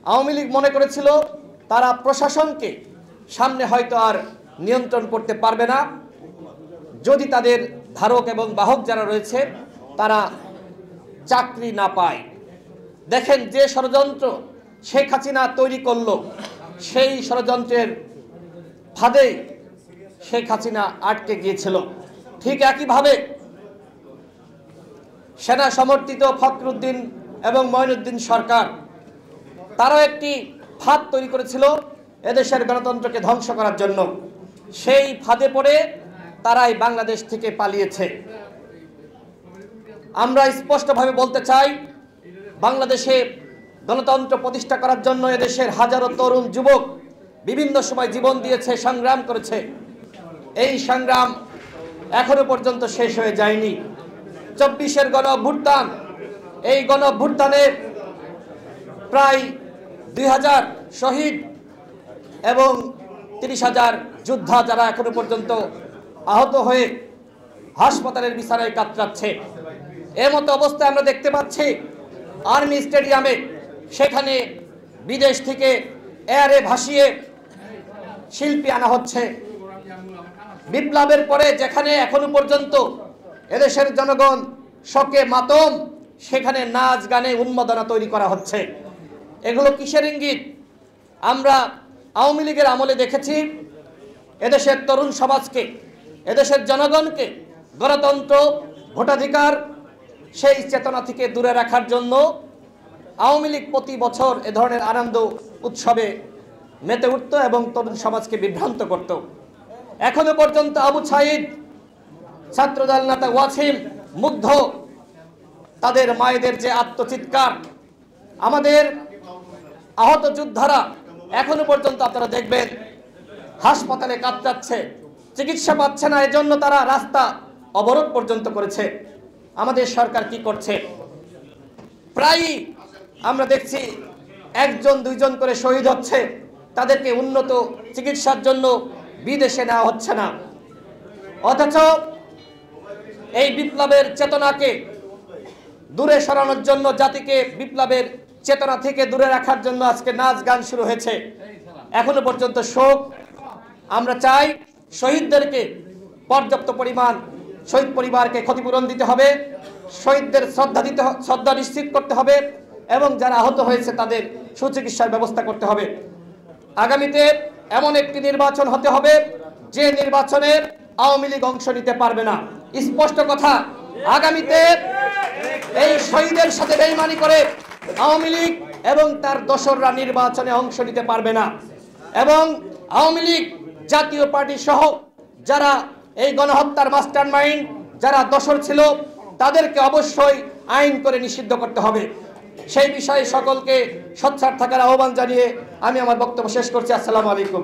আওয়ামী লীগ মনে করেছিল তারা প্রশাসনকে সামনে হয়তো আর নিয়ন্ত্রণ করতে পারবে না যদি তাদের ধারক এবং বাহক যারা রয়েছে তারা চাকরি না পায়। দেখেন যে ষড়যন্ত্র শেখ হাসিনা তৈরি করলো, সেই ষড়যন্ত্রের ফাঁদে শেখ হাসিনা আটকে গিয়েছিল। ঠিক একইভাবে সেনা সমর্থিত ফখরুদ্দিন এবং মঈনুদ্দিন সরকার তারাও একটি ফাঁদ তৈরি করেছিল এদেশের গণতন্ত্রকে ধ্বংস করার জন্য। সেই ফাঁদে পড়ে তারাই বাংলাদেশ থেকে পালিয়েছে। আমরা স্পষ্টভাবে বলতে চাই, বাংলাদেশে গণতন্ত্র প্রতিষ্ঠা করার জন্য এদেশের হাজারো তরুণ যুবক বিভিন্ন সময় জীবন দিয়েছে, সংগ্রাম করেছে। এই সংগ্রাম এখনো পর্যন্ত শেষ হয়ে যায়নি। 24-এর গণ অভ্যুত্থান, এই গণ অভ্যুত্থানে প্রায় 2000 শহীদ এবং 30,000 যোদ্ধা যারা এখনো পর্যন্ত আহত হয়ে হাসপাতালের বিছানায় কাতরাচ্ছে। এর মতো অবস্থায় আমরা দেখতে পাচ্ছি আর্মি স্টেডিয়ামে সেখানে বিদেশ থেকে এয়ারে ভাসিয়ে শিল্পী আনা হচ্ছে। বিপ্লবের পরে যেখানে এখনো পর্যন্ত এদেশের জনগণ শোকে মাতম, সেখানে নাচ গানে উন্মাদনা তৈরি করা হচ্ছে। এগুলো কিসের ইঙ্গিত? আমরা আওয়ামী লীগের আমলে দেখেছি এদেশের তরুণ সমাজকে, এদেশের জনগণকে গণতন্ত্র, ভোটাধিকার সেই চেতনা থেকে দূরে রাখার জন্য আওয়ামী লীগ প্রতি বছর এ ধরনের আনন্দ উৎসবে মেতে উঠত এবং তরুণ সমাজকে বিভ্রান্ত করত। এখনো পর্যন্ত আবু সাঈদ, ছাত্রদল নেতা ওয়াসিম মুগ্ধ, তাদের মায়েদের যে আত্মচিৎকার, আমাদের আহত যোদ্ধারা এখনো পর্যন্ত আপনারা দেখবেন হাসপাতালে কাতরাচ্ছে, চিকিৎসা পাচ্ছে না, এজন্য তারা রাস্তা অবরোধ পর্যন্ত করেছে। আমাদের সরকার কি করছে? প্রায়ই আমরা দেখছি 1-2জন করে শহীদ হচ্ছে, তাদেরকে উন্নত চিকিৎসার জন্য বিদেশে নেওয়া হচ্ছে না। অথচ এই বিপ্লবের চেতনাকে দূরে সরানোর জন্য, জাতিকে বিপ্লবের চেতনা থেকে দূরে রাখার জন্য আজকে নাচ গান শুরু হয়েছে। এখনো পর্যন্ত শোক। আমরা চাই শহীদদেরকে পর্যাপ্ত পরিমাণ, শহীদ পরিবারকে ক্ষতিপূরণ দিতে হবে, শহীদদের শ্রদ্ধা নিশ্চিত করতে হবে এবং যারা আহত হয়েছে তাদের সুচিকিৎসার ব্যবস্থা করতে হবে। আগামীতে এমন একটি নির্বাচন হতে হবে যে নির্বাচনে আওয়ামী লীগ অংশ নিতে পারবে না। স্পষ্ট কথা, আগামীতে এই শহীদের সাথে বেইমানি করে আওয়ামী লীগ এবং তার দোসররা নির্বাচনে অংশ নিতে পারবে না। এবং আওয়ামী লীগ জাতীয় পার্টি সহ যারা এই গণহত্যার মাস্টারমাইন্ড, যারা দোসর ছিল, তাদেরকে অবশ্যই আইন করে নিষিদ্ধ করতে হবে। সেই বিষয়ে সকলকে সোচ্চার থাকার আহ্বান জানিয়ে আমি আমার বক্তব্য শেষ করছি। আসসালামু আলাইকুম।